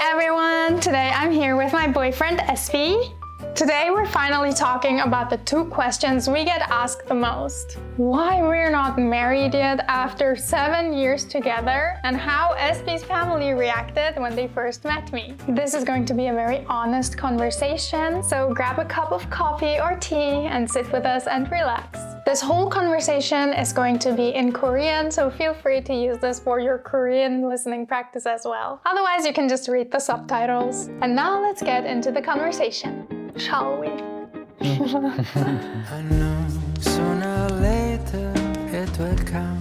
everyone! Today I'm here with my boyfriend SV. Today we're finally talking about the two questions we get asked the most. Why we're not married yet after 7 years together, and how SV's family reacted when they first met me. This is going to be a very honest conversation, so grab a cup of coffee or tea and sit with us and relax. This whole conversation is going to be in Korean, so feel free to use this for your Korean listening practice as well. Otherwise, you can just read the subtitles. And now let's get into the conversation. Shall we? I know sooner or later it will come.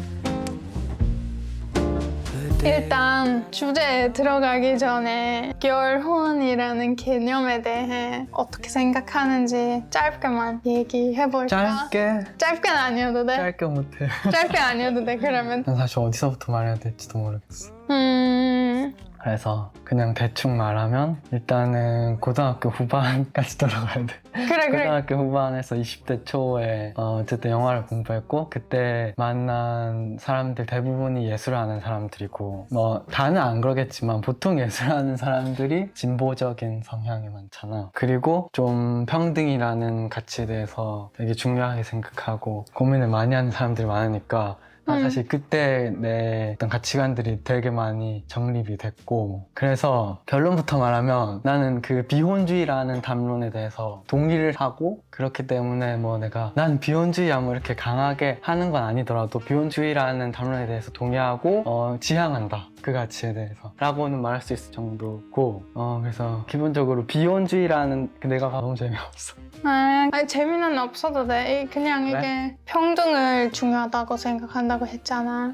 일단 주제에 들어가기 전에 결혼이라는 개념에 대해 어떻게 생각하는지 짧게만 얘기해볼까? 짧게는 아니어도 돼? 짧게 못해. 짧게 아니어도 돼, 그러면. 난 사실 어디서부터 말해야 될지도 모르겠어. 그래서 그냥 대충 말하면 일단은 고등학교 후반까지 돌아가야 돼. 그래. 고등학교 후반에서 20대 초에 어쨌든 영화를 공부했고, 그때 만난 사람들 대부분이 예술하는 사람들이고, 뭐 다는 안 그러겠지만 보통 예술하는 사람들이 진보적인 성향이 많잖아. 그리고 좀 평등이라는 가치에 대해서 되게 중요하게 생각하고 고민을 많이 하는 사람들이 많으니까 사실 그때 내 어떤 가치관들이 되게 많이 정립이 됐고, 그래서 결론부터 말하면 나는 그 비혼주의라는 담론에 대해서 동의를 하고, 그렇기 때문에 뭐 내가 난 비혼주의야 뭐 이렇게 강하게 하는 건 아니더라도 비혼주의라는 담론에 대해서 동의하고 지향한다, 그 가치에 대해서 라고는 말할 수 있을 정도고, 그래서 기본적으로 비혼주의라는 내가 너무 재미없어. 아니, 재미는 없어도 돼. 그냥 그래? 이게 평등을 중요하다고 생각한다고 했잖아.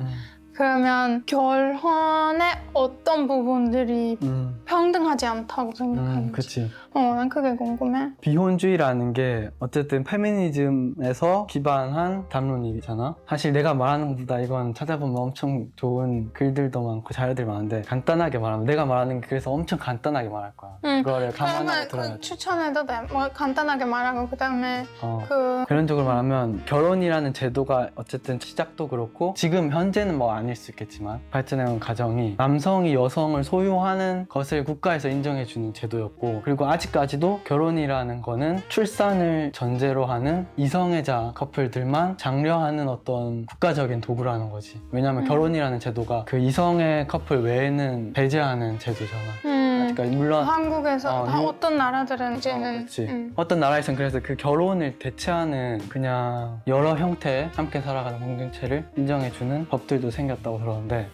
그러면 결혼의 어떤 부분들이 평등하지 않다고 생각하는지. 그치. 난 그게 궁금해. 비혼주의라는 게 어쨌든 페미니즘에서 기반한 담론이잖아. 사실 내가 말하는 것보다 이건 찾아보면 엄청 좋은 글들도 많고 자료들이 많은데, 간단하게 말하면, 내가 말하는 게 그래서 엄청 간단하게 말할 거야. 그거를 감안하고 들어야 돼. 추천해도 돼. 뭐 간단하게 말하고 그다음에 결론적으로 말하면 결혼이라는 제도가 어쨌든 시작도 그렇고 지금 현재는 뭐 아닐 수 있겠지만 발전해온 과정이 남성이 여성을 소유하는 것을 국가에서 인정해주는 제도였고, 그리고 아직까지도 결혼이라는 거는 출산을 전제로 하는 이성애자 커플들만 장려하는 어떤 국가적인 도구라는 거지. 왜냐면 결혼이라는 제도가 그 이성애 커플 외에는 배제하는 제도잖아. 아직까지. 물론 한국에서 어떤 나라들은 이제는 어떤 나라에서는 그래서 그 결혼을 대체하는 그냥 여러 형태의 함께 살아가는 공동체를 인정해주는 법들도 생겼다고 들었는데,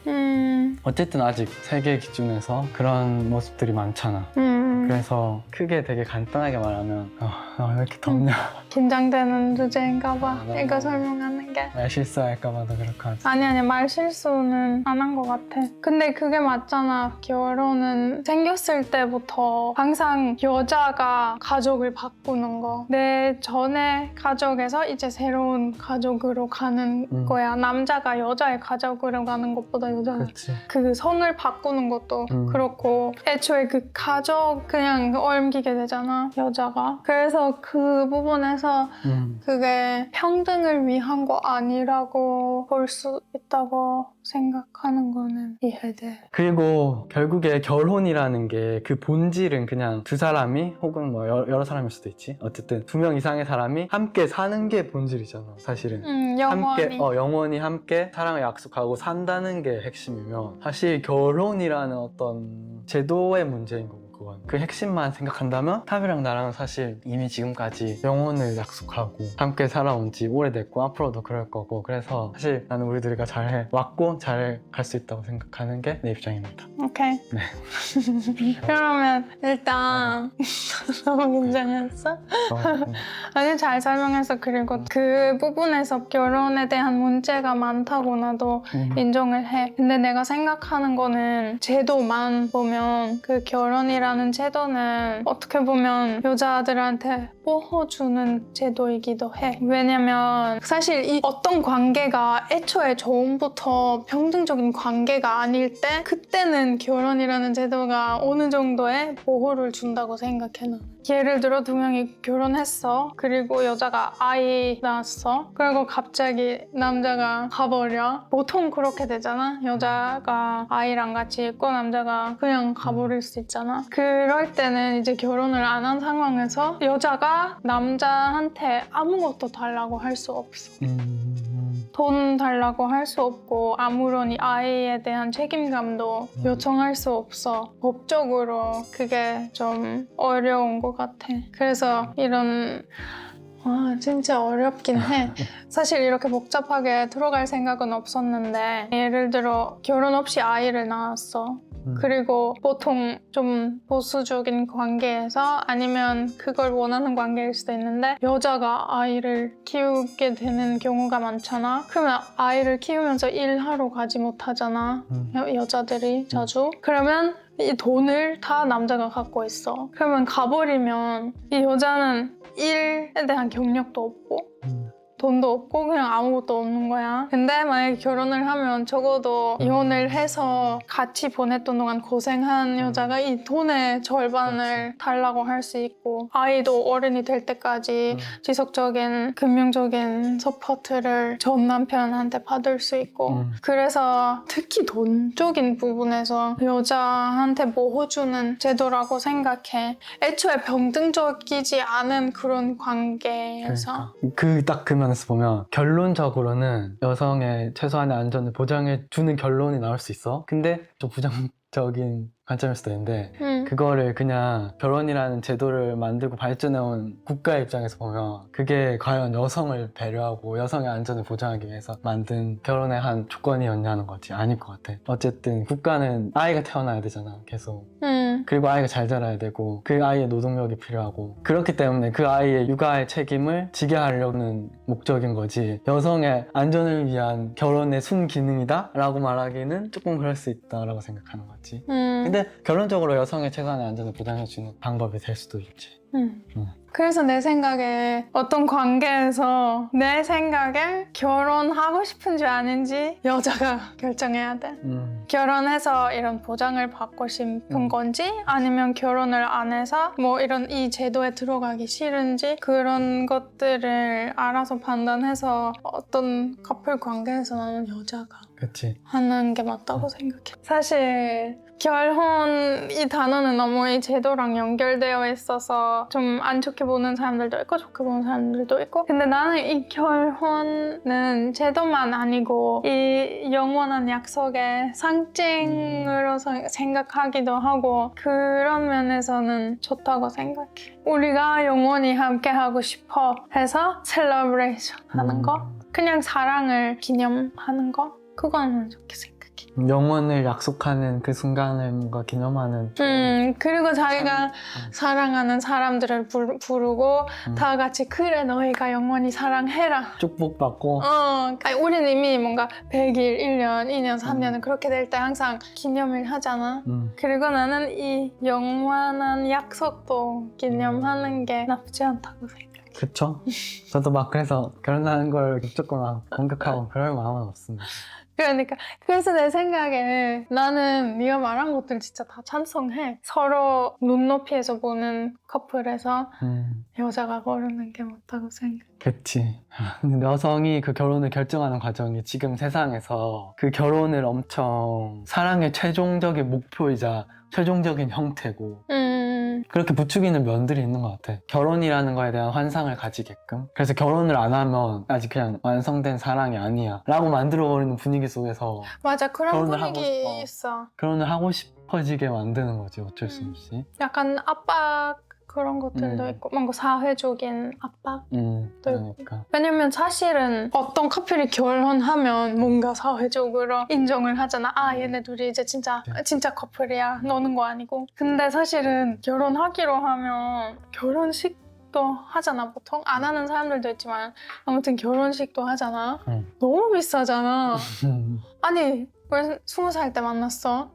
어쨌든 아직 세계 기준에서 그런 모습들이 많잖아. 그래서 크게 되게 간단하게 말하면 왜 이렇게 덥냐. 긴장되는 주제인가 봐. 이거 설명하는 게. 말 실수할까 봐도 그렇게 하지. 아니 말 실수는 안 한 것 같아. 근데 그게 맞잖아. 결혼은 생겼을 때부터 항상 여자가 가족을 바꾸는 거. 내 전에 가족에서 이제 새로운 가족으로 가는 거야. 남자가 여자의 가족으로 가는 것보다 여자가 그 성을 바꾸는 것도 그렇고, 애초에 그 가족 그냥 옮기게 되잖아, 여자가. 그래서 그 부분에서 그게 평등을 위한 거 아니라고 볼 수 있다고 생각하는 거는 이해돼. 그리고 결국에 결혼이라는 게 그 본질은 그냥 두 사람이, 혹은 뭐 여러 사람일 수도 있지, 어쨌든 2명 이상의 사람이 함께 사는 게 본질이잖아, 사실은. 영원히. 영원히 함께 사랑을 약속하고 산다는 게 핵심이면, 사실 결혼이라는 어떤 제도의 문제인 거고, 그건 그 핵심만 생각한다면 탑이랑 나랑은 사실 이미 지금까지 영혼을 약속하고 함께 살아온 지 오래됐고 앞으로도 그럴 거고, 그래서 사실 나는 우리들과 잘 왔고 잘 갈 수 있다고 생각하는 게 내 입장입니다. 오케이. 네. 그러면 일단 너무 긴장했어? 아주 잘 설명했어. 그리고 그 부분에서 결혼에 대한 문제가 많다고 나도 인정을 해. 근데 내가 생각하는 거는 제도만 보면 그 결혼이라는 제도는 어떻게 보면 여자들한테 보호주는 제도이기도 해. 왜냐면 사실 이 어떤 관계가 애초에 처음부터 평등적인 관계가 아닐 때, 그때는 결혼이라는 제도가 어느 정도의 보호를 준다고 생각해, 나는. 예를 들어 두 명이 결혼했어. 그리고 여자가 아이 낳았어. 그리고 갑자기 남자가 가버려. 보통 그렇게 되잖아. 여자가 아이랑 같이 있고 남자가 그냥 가버릴 수 있잖아. 그럴 때는 이제 결혼을 안 한 상황에서 여자가 남자한테 아무것도 달라고 할 수 없어. 돈 달라고 할 수 없고 아무런 이 아이에 대한 책임감도 요청할 수 없어. 법적으로 그게 좀 어려운 것 같아. 그래서 이런 진짜 어렵긴 해. 사실 이렇게 복잡하게 들어갈 생각은 없었는데 예를 들어 결혼 없이 아이를 낳았어. 그리고 보통 좀 보수적인 관계에서 아니면 그걸 원하는 관계일 수도 있는데 여자가 아이를 키우게 되는 경우가 많잖아. 그러면 아이를 키우면서 일하러 가지 못하잖아. 여자들이 자주. 그러면 이 돈을 다 남자가 갖고 있어. 그러면 가버리면 이 여자는 일에 대한 경력도 없고 돈도 없고 그냥 아무것도 없는 거야. 근데 만약에 결혼을 하면 적어도 이혼을 해서 같이 보냈던 동안 고생한 여자가 이 돈의 절반을 달라고 할 수 있고 아이도 어른이 될 때까지 지속적인 금융적인 서포트를 전 남편한테 받을 수 있고 그래서 특히 돈적인 부분에서 여자한테 보호주는 제도라고 생각해. 애초에 병등적이지 않은 그런 관계에서 딱 그 면에서 보면 결론적으로는 여성의 최소한의 안전을 보장해 주는 결론이 나올 수 있어. 근데 좀 부정적인 관점일 수도 있는데 그거를 그냥 결혼이라는 제도를 만들고 발전해온 국가의 입장에서 보면 그게 과연 여성을 배려하고 여성의 안전을 보장하기 위해서 만든 결혼의 한 조건이었냐는 거지. 아닐 것 같아. 어쨌든 국가는 아이가 태어나야 되잖아, 계속. 그리고 아이가 잘 자라야 되고 그 아이의 노동력이 필요하고 그렇기 때문에 그 아이의 육아의 책임을 지게 하려는 목적인 거지. 여성의 안전을 위한 결혼의 순기능이다? 라고 말하기는 조금 그럴 수 있다라고 생각하는 거지. 근데 결론적으로 여성의 최소한의 안전을 보장해주는 방법이 될 수도 있지. 그래서 내 생각에 어떤 관계에서 내 생각에 결혼하고 싶은지 아닌지 여자가 결정해야 돼. 결혼해서 이런 보장을 받고 싶은 건지 아니면 결혼을 안 해서 뭐 이런 이 제도에 들어가기 싫은지 그런 것들을 알아서 판단해서 어떤 커플 관계에서 나는 여자가 그치. 하는 게 맞다고 생각해. 사실 결혼 이 단어는 너무 이 제도랑 연결되어 있어서 좀 안 좋게 보는 사람들도 있고 좋게 보는 사람들도 있고 근데 나는 이 결혼은 제도만 아니고 이 영원한 약속의 상징으로 생각하기도 하고 그런 면에서는 좋다고 생각해. 우리가 영원히 함께 하고 싶어 해서 셀러브레이션 하는 거 그냥 사랑을 기념하는 거 그거는 좋게 생각해. 영원을 약속하는 그 순간을 뭔가 기념하는 그리고 자기가 사랑하는 사람들을 부르고 다 같이 그래 너희가 영원히 사랑해라 축복받고 아니, 우리는 이미 뭔가 100일, 1년, 2년, 3년은 그렇게 될 때 항상 기념을 하잖아. 그리고 나는 이 영원한 약속도 기념하는 게 나쁘지 않다고 생각해. 그쵸? 저도 막 그래서 결혼하는 걸 조금 공격하고 그럴 마음은 없습니다. 그러니까 그래서 내 생각에 나는 네가 말한 것들 진짜 다 찬성해. 서로 눈높이에서 보는 커플에서 여자가 고르는 게 맞다고 생각해. 그치. 근데 여성이 그 결혼을 결정하는 과정이 지금 세상에서 그 결혼을 엄청 사랑의 최종적인 목표이자 최종적인 형태고 그렇게 부추기는 면들이 있는 것 같아. 결혼이라는 거에 대한 환상을 가지게끔. 그래서 결혼을 안 하면 아직 그냥 완성된 사랑이 아니야 라고 만들어버리는 분위기 속에서 맞아 그런 결혼을 분위기 하고, 있어. 결혼을 하고 싶어지게 만드는 거지 어쩔 수 없이. 약간 압박 그런 것들도 있고 뭔가 사회적인 압박도 있고 그러니까. 왜냐면 사실은 어떤 커플이 결혼하면 뭔가 사회적으로 인정을 하잖아. 아 얘네 둘이 이제 진짜 커플이야 노는 거 아니고. 근데 사실은 결혼하기로 하면 결혼식도 하잖아. 보통 안 하는 사람들도 있지만 아무튼 결혼식도 하잖아. 너무 비싸잖아. 아니 우리 20살 때 만났어.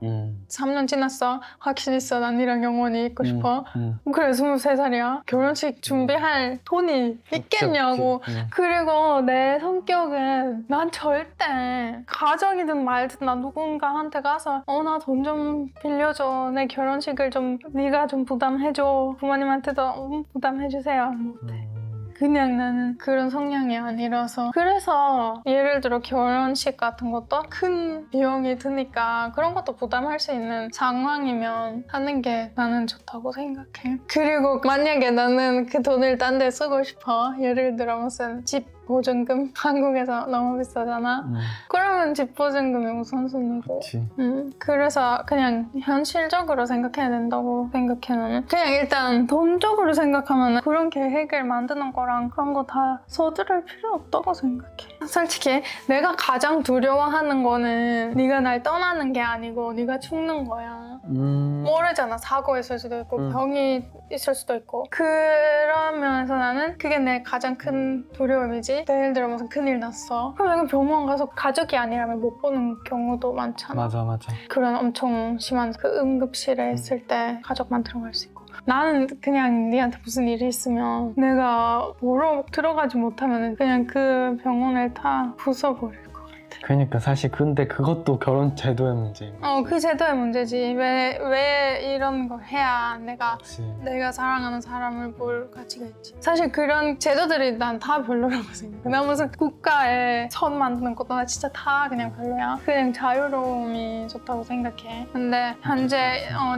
3년 지났어. 확신했어. 난 니랑 영원히 있고 싶어. 그래 23살이야. 결혼식 준비할 돈이 있겠냐고. 그리고 내 성격은 난 절대 가정이든 말든 나 누군가한테 가서 나 돈 좀 빌려줘. 내 결혼식을 좀 네가 좀 부담해줘. 부모님한테도 부담해주세요. 못해. 그냥 나는 그런 성향이 아니라서. 그래서 예를 들어 결혼식 같은 것도 큰 비용이 드니까 그런 것도 부담할 수 있는 상황이면 하는 게 나는 좋다고 생각해. 그리고 만약에 나는 그 돈을 딴 데 쓰고 싶어. 예를 들어 무슨 집 보증금 한국에서 너무 비싸잖아. 그러면 집 보증금이 우선순위고. 그래서 그냥 현실적으로 생각해야 된다고 생각해 나는. 그냥 일단 돈적으로 생각하면 그런 계획을 만드는 거랑 그런 거 다 서두를 필요 없다고 생각해. 솔직히 내가 가장 두려워하는 거는 네가 날 떠나는 게 아니고 네가 죽는 거야. 모르잖아. 사고 있을 수도 있고 병이 있을 수도 있고. 그런 면에서 나는 그게 내 가장 큰 두려움이지. 예를 들어 무슨 큰일 났어. 그럼 내가 병원 가서 가족이 아니라면 못 보는 경우도 많잖아. 맞아. 그런 엄청 심한 그 응급실에 있을 때 가족만 들어갈 수 있고. 나는 그냥 니한테 무슨 일이 있으면 내가 보러 들어가지 못하면 그냥 그 병원을 다 부숴버릴 것 같아. 그러니까 사실 근데 그것도 결혼 제도의 문제인 거야. 그 제도의 문제지. 왜 이런 거 해야 내가 사랑하는 사람을 볼 가치가 있지. 사실 그런 제도들이 난 다 별로라고 생각해. 나 무슨 국가에 선 만드는 것도 나 진짜 다 그냥 별로야. 그냥 자유로움이 좋다고 생각해. 근데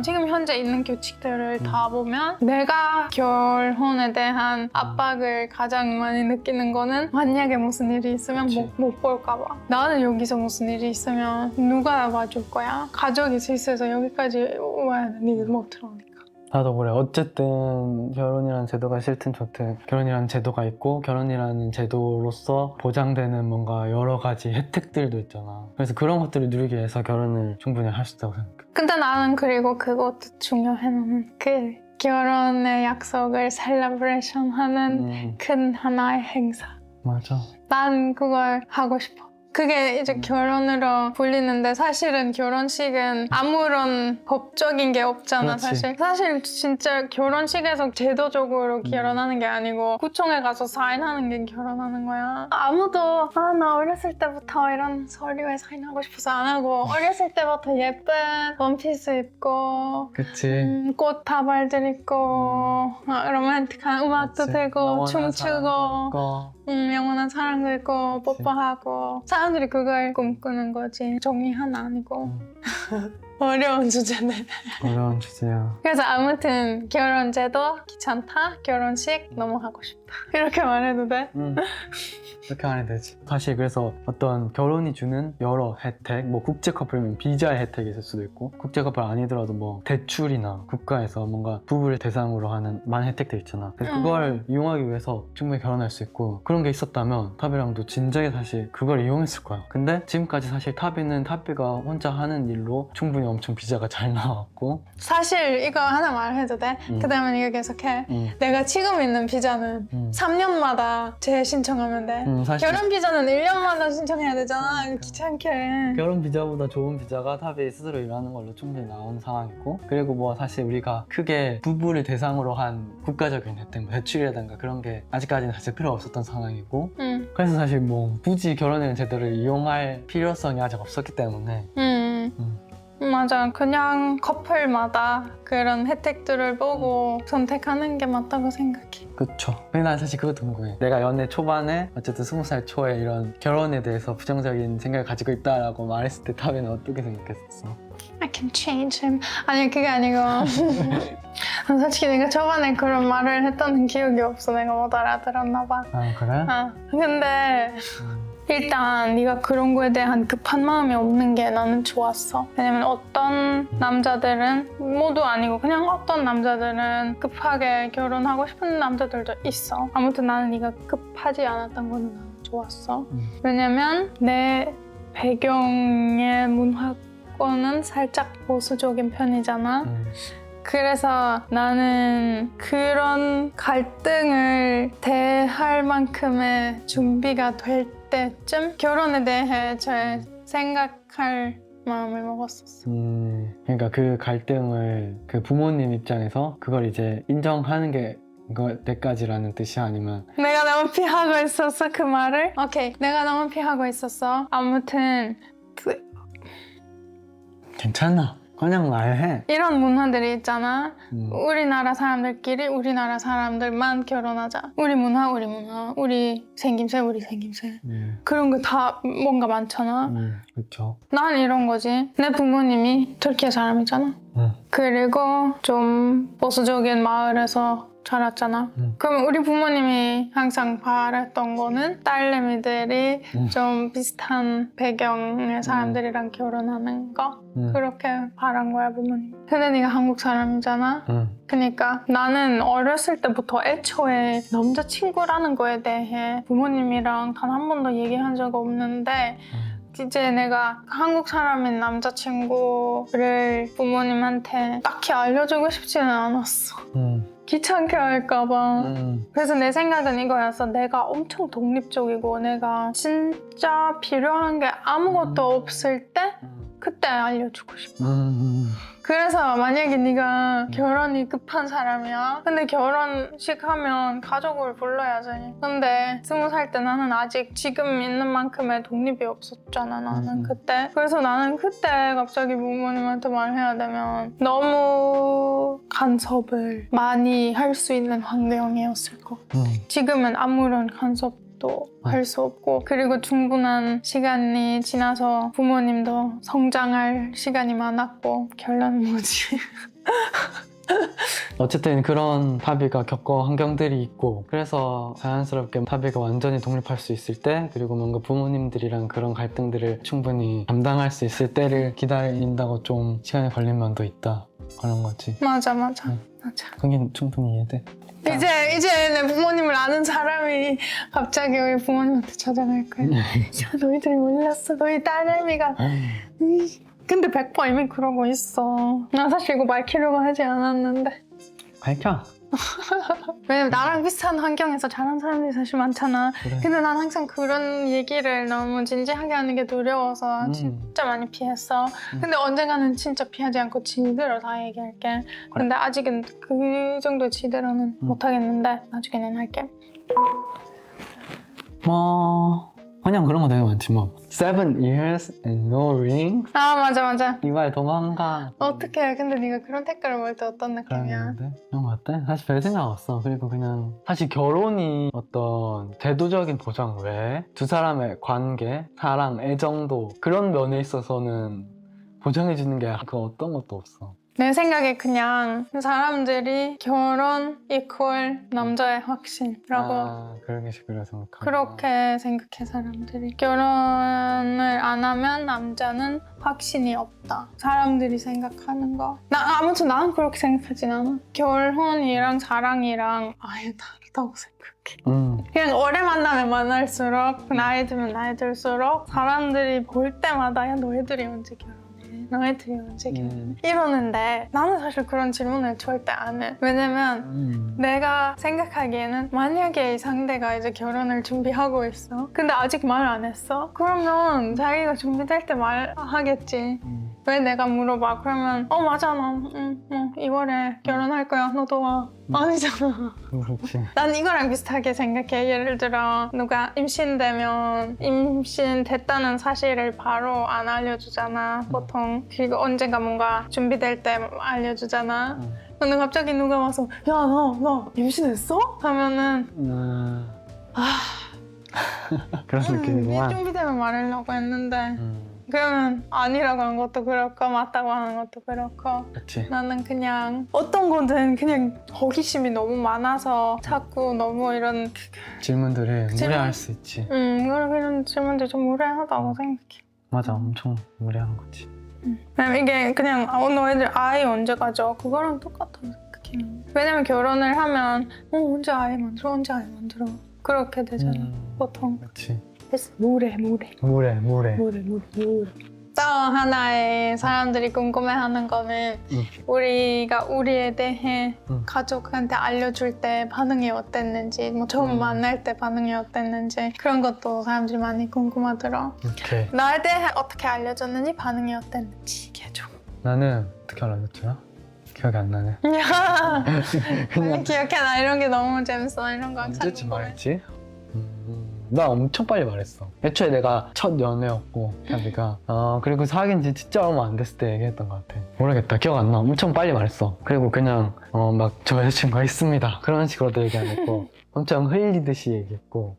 지금 현재 있는 규칙들을 다 보면 내가 결혼에 대한 압박을 가장 많이 느끼는 거는 만약에 무슨 일이 있으면 못 볼까 봐. 나는 여기서 무슨 일이 있으면 누가 봐줄 거야? 가족이 스위스에서 여기까지 와야 돼. 니가 못 들어오니까. 나도 그래. 어쨌든 결혼이라는 제도가 싫든 좋든 결혼이라는 제도가 있고 결혼이라는 제도로서 보장되는 뭔가 여러 가지 혜택들도 있잖아. 그래서 그런 것들을 누리기 위해서 결혼을 충분히 할 수 있다고 생각해. 근데 나는 그리고 그것도 중요해. 나는 그 결혼의 약속을 셀러브레이션 하는 큰 하나의 행사. 맞아. 난 그걸 하고 싶어. 그게 이제 결혼으로 불리는데 사실은 결혼식은 아무런 법적인 게 없잖아. 그렇지. 사실 진짜 결혼식에서 제도적으로 결혼하는 게 아니고 구청에 가서 사인하는 게 결혼하는 거야. 아무도 나 어렸을 때부터 이런 서류에 사인하고 싶어서 안 하고 어렸을 때부터 예쁜 원피스 입고 그치. 꽃 다발들 입고 로맨틱한 음악도 들고 춤추고 영원한 사랑도 있고 뽀뽀하고 사람들이 그걸 꿈꾸는 거지. 종이 하나 아니고. 어려운 주제네. 어려운 주제야. 그래서 아무튼 결혼 제도 귀찮다. 결혼식 너무 하고 싶다. 이렇게 말해도 돼? 그렇게 말해도 되지. 사실 그래서 어떤 결혼이 주는 여러 혜택, 뭐 국제 커플이면 비자의 혜택이 있을 수도 있고 국제 커플 아니더라도 뭐 대출이나 국가에서 뭔가 부부를 대상으로 하는 많은 혜택들 있잖아. 그래서 그걸 이용하기 위해서 충분히 결혼할 수 있고 그런 게 있었다면 타비랑도 진작에 사실 그걸 이용했을 거야. 근데 지금까지 사실 타비가 혼자 하는 일로 충분히 엄청 비자가 잘 나왔고. 사실 이거 하나 말해도 돼? 그 다음에 이거 계속해. 내가 지금 있는 비자는 3년마다 재신청하면 돼. 사실 결혼 비자는 1년마다 신청해야 되잖아. 귀찮게. 결혼 비자보다 좋은 비자가 타비 스스로 일하는 걸로 충분히 나온 상황이고 그리고 뭐 사실 우리가 크게 부부를 대상으로 한 국가적인 혜택, 뭐 대출이라든가 그런 게 아직까지는 사실 필요 없었던 상황이고 그래서 사실 뭐 굳이 결혼이라는 제도를 이용할 필요성이 아직 없었기 때문에 맞아. 그냥 커플마다 그런 혜택들을 보고 선택하는 게 맞다고 생각해. 그쵸. 근데 난 사실 그것도 궁금해. 내가 연애 초반에 어쨌든 20살 초에 이런 결혼에 대해서 부정적인 생각을 가지고 있다라고 말했을 때 타비는 어떻게 생각했었어? I can change him. 아니 그게 아니고 솔직히 내가 초반에 그런 말을 했던 기억이 없어. 내가 못 알아들었나 봐. 아 그래? 근데 일단 네가 그런 거에 대한 급한 마음이 없는 게 나는 좋았어. 왜냐면 어떤 남자들은 모두 아니고 그냥 어떤 남자들은 급하게 결혼하고 싶은 남자들도 있어. 아무튼 나는 네가 급하지 않았던 거는 나는 좋았어. 왜냐면 내 배경의 문화권은 살짝 보수적인 편이잖아. 그래서 나는 그런 갈등을 대할 만큼의 준비가 될 때쯤 결혼에 대해 잘 생각할 마음을 먹었었어. 그러니까 그 갈등을 그 부모님 입장에서 그걸 이제 인정하는 게 이거 때까지라는 뜻이 아니면 내가 너무 피하고 있었어 그 말을. 오케이, 내가 너무 피하고 있었어. 아무튼 괜찮아. 그냥 말해. 이런 문화들이 있잖아. 우리나라 사람들끼리 우리나라 사람들만 결혼하자. 우리 문화, 우리 생김새, 우리 생김새. 그런 거 다 뭔가 많잖아. 그렇죠. 난 이런 거지. 내 부모님이 터키 사람이잖아. 그리고 좀 보수적인 마을에서 자랐잖아. 그럼 우리 부모님이 항상 바랬던 거는 딸내미들이 좀 비슷한 배경의 사람들이랑 결혼하는 거. 그렇게 바란 거야, 부모님. 근데 네가 한국 사람이잖아. 그러니까 나는 어렸을 때부터 애초에 남자친구라는 거에 대해 부모님이랑 단 한 번도 얘기한 적 없는데 이제 내가 한국 사람인 남자친구를 부모님한테 딱히 알려주고 싶지는 않았어. 귀찮게 할까봐. 그래서 내 생각은 이거였어. 내가 엄청 독립적이고 내가 진짜 필요한 게 아무것도 없을 때 그때 알려주고 싶어. 그래서 만약에 네가 결혼이 급한 사람이야. 근데 결혼식 하면 가족을 불러야지. 근데 20살 때 나는 아직 지금 있는 만큼의 독립이 없었잖아, 나는 그때. 그래서 나는 그때 갑자기 부모님한테 말해야 되면 너무 간섭을 많이 할 수 있는 환경이었을 것 같아. 지금은 아무런 간섭도 할 수 없고, 그리고 충분한 시간이 지나서 부모님도 성장할 시간이 많았고. 결론은 뭐지? 어쨌든 그런 파비가 겪어 환경들이 있고, 그래서 자연스럽게 파비가 완전히 독립할 수 있을 때, 그리고 뭔가 부모님들이랑 그런 갈등들을 충분히 감당할 수 있을 때를 기다린다고 좀 시간이 걸린 면도 있다, 그런 거지. 맞아. 그게 충분히 이해돼. 이제 내 부모님을 아는 사람이 갑자기 우리 부모님한테 찾아갈 거야. 야, 너희들이 몰랐어. 너희 딸내미가. 근데 100% 이미 그러고 있어. 나 사실 이거 밝히려고 하지 않았는데. 밝혀. 왜냐면 나랑 비슷한 환경에서 자란 사람들이 사실 많잖아. 그래. 근데 난 항상 그런 얘기를 너무 진지하게 하는 게 두려워서 진짜 많이 피했어. 근데 언젠가는 진짜 피하지 않고 지대로 다 얘기할게. 근데 아직은 그 정도 지대로는 못하겠는데 나중에는 할게. 뭐 그냥 그런 거 되게 많지 뭐. 7 years and no ring. 아 맞아. 이발 도망가. 어떡해. 근데 네가 그런 댓글을 볼 때 어떤 느낌이야? 그랬는데 그런 거 어때? 사실 별 생각 없어. 그리고 그냥 사실 결혼이 어떤 제도적인 보장 외에 두 사람의 관계, 사랑, 애정도 그런 면에 있어서는 보장해주는 게 그 어떤 것도 없어. 내 생각에 그냥 사람들이 결혼 이퀄 남자의 확신이라고 그런 식으로 생각하고. 그렇게 생각해. 사람들이 결혼을 안 하면 남자는 확신이 없다, 사람들이 생각하는 거. 아무튼 나는 그렇게 생각하진 않아. 결혼이랑 사랑이랑 아예 다르다고 생각해. 그냥 오래 만나면 만날수록, 나이 들면 나이 들수록 사람들이 볼 때마다 야 너희들이 언제 결혼해? 너희들이 언제 결혼해? 이러는데 나는 사실 그런 질문을 절대 안 해. 왜냐면 내가 생각하기에는 만약에 이 상대가 이제 결혼을 준비하고 있어. 근데 아직 말 안 했어? 그러면 자기가 준비될 때 말하겠지. 왜 내가 물어봐? 그러면 맞아 나 2월에 결혼할 거야. 너도 와. 아니잖아. 그렇지. 난 이거랑 비슷하게 생각해. 예를 들어 누가 임신되면 임신됐다는 사실을 바로 안 알려주잖아, 보통. 그리고 언젠가 뭔가 준비될 때 알려주잖아. 근데 갑자기 누가 와서 야 너 임신했어? 하면은 그런 느낌이구나. 준비되면 말하려고 했는데 그러면 아니라고 하는 것도 그렇고 맞다고 하는 것도 그렇고. 그렇지. 나는 그냥 어떤 거든 그냥 호기심이 너무 많아서 자꾸 너무 이런 질문들을 무례할 수 있지. 그런 질문들 좀 무례하다고 생각해. 맞아, 엄청 무례한 거지. 왜냐면 이게 그냥 너희들 아이 언제 가져? 그거랑 똑같다고 생각해. 왜냐면 결혼을 하면 언제 아이 만들어? 그렇게 되잖아, 보통. 그렇지. 그래서 무례. 또 하나의 사람들이 궁금해하는 거는 우리가 우리에 대해 가족한테 알려줄 때 반응이 어땠는지, 뭐 처음 만날 때 반응이 어땠는지 그런 것도 사람들이 많이 궁금하더라. 오케이. 나에 대해 어떻게 알려줬는지 반응이 어땠는지 얘기해줘. 나는 어떻게 알아줬더라? 기억이 안 나네. 야, 빨리 기억해놔. 이런 게 너무 재밌어. 이런 거 항상 언제쯤 궁금해. 말했지? 나 엄청 빨리 말했어. 애초에 내가 첫 연애였고 타비가 그리고 사귄 지 진짜 얼마 안 됐을 때 얘기했던 것 같아. 모르겠다. 기억 안 나. 엄청 빨리 말했어. 그리고 그냥 막 저 여자친구가 있습니다 그런 식으로도 얘기 안 했고 엄청 흘리듯이 얘기했고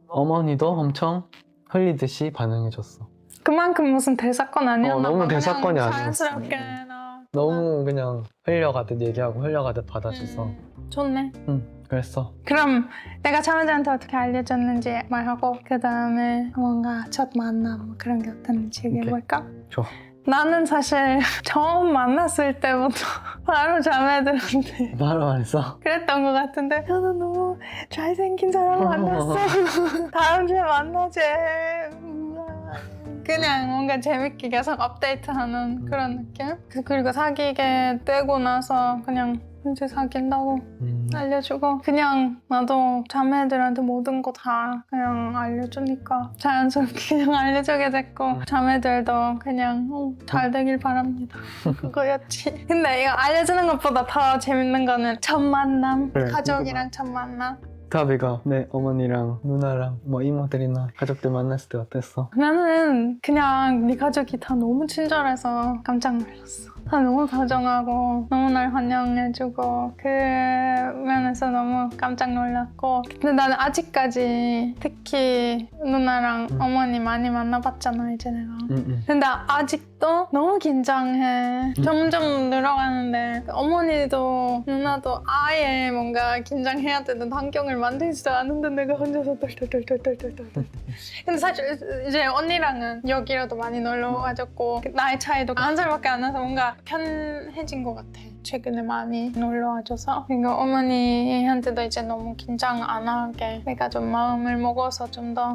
어머니도 엄청 흘리듯이 반응해줬어. 그만큼 무슨 대사건 아니었나 너무 봐. 대사건이 그냥 아니었어. 자연스럽게 나. 너무 그냥 흘려가듯 얘기하고 흘려가듯 받아줘서 좋네. 그랬어. 그럼 내가 자매들한테 어떻게 알려줬는지 말하고 그 다음에 뭔가 첫 만남 뭐 그런 게 어땠는지 얘기해볼까? 좋아. 나는 사실 처음 만났을 때부터 바로 자매들한테 바로 말했어. 그랬던 것 같은데 나는 너무 잘생긴 사람 만났어. 다음 주에 만나재. 그냥 뭔가 재밌게 계속 업데이트하는 그런 느낌? 그리고 사귀게 되고 나서 그냥 이제 사귄다고 알려주고 그냥 나도 자매들한테 모든 거 다 그냥 알려주니까 자연스럽게 그냥 알려주게 됐고 자매들도 그냥 잘 되길 바랍니다. 그거였지. 근데 이거 알려주는 것보다 더 재밌는 거는 첫 만남, 그래, 가족이랑 첫 만남. 타비가 내 어머니랑 누나랑 뭐 이모들이나 가족들 만났을 때 어땠어? 나는 그냥 네 가족이 다 너무 친절해서 깜짝 놀랐어. 다 너무 다정하고 너무 날 환영해주고 그 면에서 너무 깜짝 놀랐고 근데 나는 아직까지 특히 누나랑 어머니 많이 만나봤잖아 이제 내가. 근데 아직도 너무 긴장해. 점점 늘어가는데 어머니도 누나도 아예 뭔가 긴장해야 되는 환경을 만들지도 않은데 내가 혼자서 덜덜덜덜덜덜. 근데 사실 이제 언니랑은 여기라도 많이 놀러 가졌고 나이 차이도 1살밖에 안 나서 뭔가 편해진 것 같아. 최근에 많이 놀러 와줘서. 그러니까 어머니한테도 이제 너무 긴장 안 하게 내가 좀 마음을 먹어서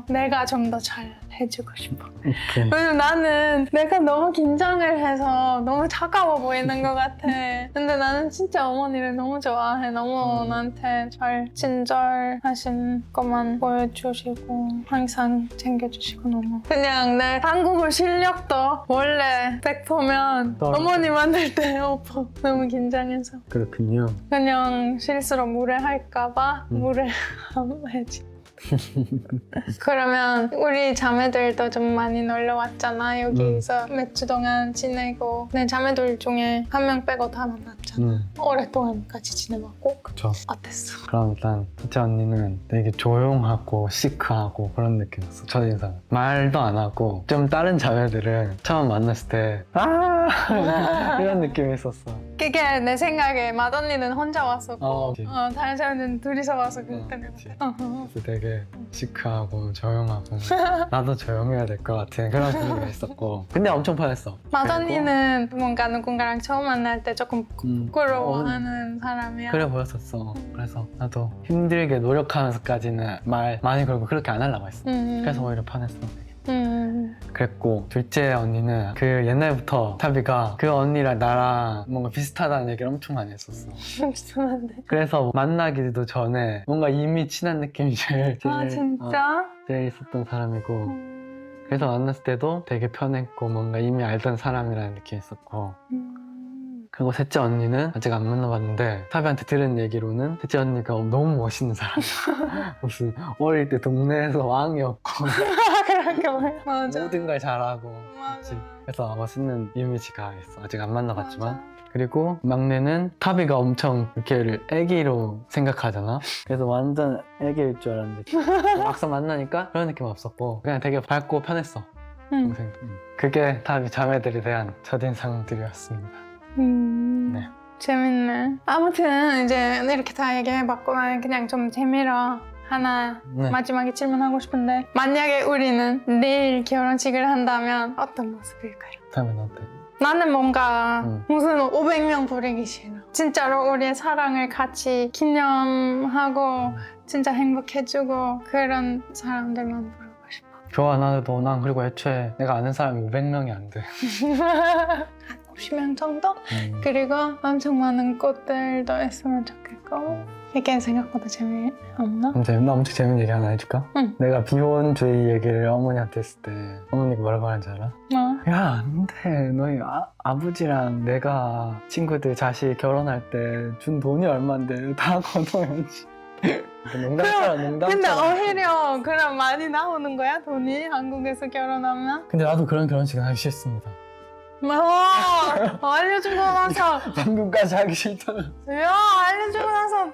내가 좀 더 잘 해주고 싶어. 오케이. 왜냐면 나는 내가 너무 긴장을 해서 너무 차가워 보이는 것 같아. 근데 나는 진짜 어머니를 너무 좋아해. 너무 나한테 잘 친절하신 것만 보여주시고 항상 챙겨주시고 너무. 그냥 내 한국어 실력도 원래 100%면 어머니 만날 때 오빠 너무 긴장해서 그렇군요. 그냥 실수로 무례할까봐 무례 안 해지. 그러면 우리 자매들도 좀 많이 놀러 왔잖아. 여기서 몇 주 동안 지내고 내 자매들 중에 한 명 빼고 다 만났잖아. 오랫동안 같이 지내봤고 그쵸. 어땠어? 그럼 일단 첫째 언니는 되게 조용하고 시크하고 그런 느낌이었어. 첫인상. 말도 안 하고 좀 다른 자매들은 처음 만났을 때 이런 느낌이 있었어. 그게 내 생각에 맏언니는 혼자 왔었고 그치. 다른 사람들은 둘이서 와서 그랬던 것 그치. 같아. 그래서 되게 시크하고 조용하고 나도 조용해야 될 것 같은 그런 분위기가 있었고 근데 엄청 편했어. 맏언니는 뭔가 누군가랑 처음 만날 때 조금 부끄러워하는 사람이야. 그래 보였었어. 그래서 나도 힘들게 노력하면서까지는 말 많이 걸고 그렇게 안 하려고 했어. 그래서 오히려 편했어. 그랬고 둘째 언니는 그 옛날부터 타비가 그 언니랑 나랑 뭔가 비슷하다는 얘기를 엄청 많이 했었어. 비슷한데. 그래서 만나기도 전에 뭔가 이미 친한 느낌이 제일 진짜? 제일 있었던 사람이고 그래서 만났을 때도 되게 편했고 뭔가 이미 알던 사람이라는 느낌이 있었고 그리고 셋째 언니는 아직 안 만나봤는데 타비한테 들은 얘기로는 셋째 언니가 너무 멋있는 사람이야. 무슨 어릴 때 동네에서 왕이었고 그렇게 말해. 맞아. 모든 걸 잘하고 맞아. 그치? 그래서 멋있는 이미지가 있어. 아직 안 만나봤지만 맞아. 그리고 막내는 타비가 엄청 이렇게 애기로 생각하잖아. 그래서 완전 애기일 줄 알았는데 막상 만나니까 그런 느낌 없었고 그냥 되게 밝고 편했어. 동생. 그게 타비 자매들에 대한 첫인상들이었습니다. 네. 재밌네. 아무튼 이제 이렇게 다 얘기해봤고 나는 그냥 좀 재미로 하나 네. 마지막에 질문하고 싶은데 만약에 우리는 내일 결혼식을 한다면 어떤 모습일까요? 타비는 어때? 나는 뭔가 무슨 500명 부르기 싫어. 진짜로 우리의 사랑을 같이 기념하고 진짜 행복해주고 그런 사람들만 부르고 싶어. 좋아 나도. 난 그리고 애초에 내가 아는 사람이 500명이 안 돼. 한 50명 정도? 그리고 엄청 많은 꽃들도 있으면 좋겠고. 이게 생각보다 재미없나? 나 엄청 재밌는 얘기 하나 해줄까? 응. 내가 비혼주의 얘기를 어머니한테 했을 때 어머니가 뭐라고 하는지 알아? 야, 안 돼. 너희 아버지랑 내가 친구들 자식 결혼할 때 준 돈이 얼만데 다 걷어야지. 농담처럼. 근데 오히려 그럼 많이 나오는 거야? 돈이? 한국에서 결혼하면? 근데 나도 그런 결혼식은 하기 싫습니다. 알려주고 나서 방금까지 하기 싫잖아. 야 알려주고 나서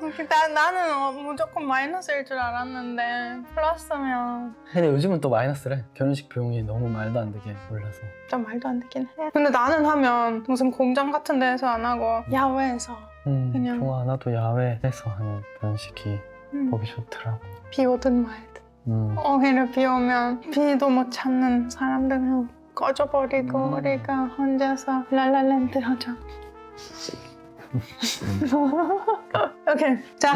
나는 무조건 마이너스일 줄 알았는데 플러스면 근데 요즘은 또 마이너스래. 결혼식 비용이 너무 말도 안 되게 올라서. 좀 말도 안 되긴 해. 근데 나는 하면 무슨 공장 같은 데서 안 하고 야외에서 그냥. 좋아. 나도 야외에서 하는 결혼식이 보기 좋더라고. 비 오든 말든. 오히려 비 오면 비도 못 찾는 사람들은 꺼져버리고 우리가 혼자서 라라랜드 하자. 오케이. 자,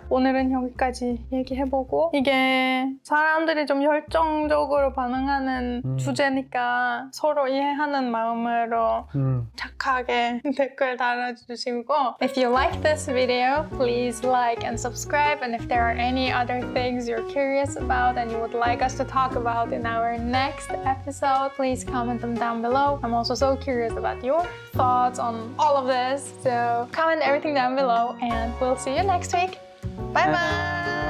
오늘은 여기까지 얘기해보고 이게 사람들이 좀 열정적으로 반응하는 주제니까 서로 이해하는 마음으로 착하게 댓글 달아주시고 If you like this video, please like and subscribe, and if there are any other things you're curious about and you would like us to talk about in our next episode, please comment them down below. I'm also so curious about your thoughts on all of this, so comment everything down below and we'll see you next week. Bye bye!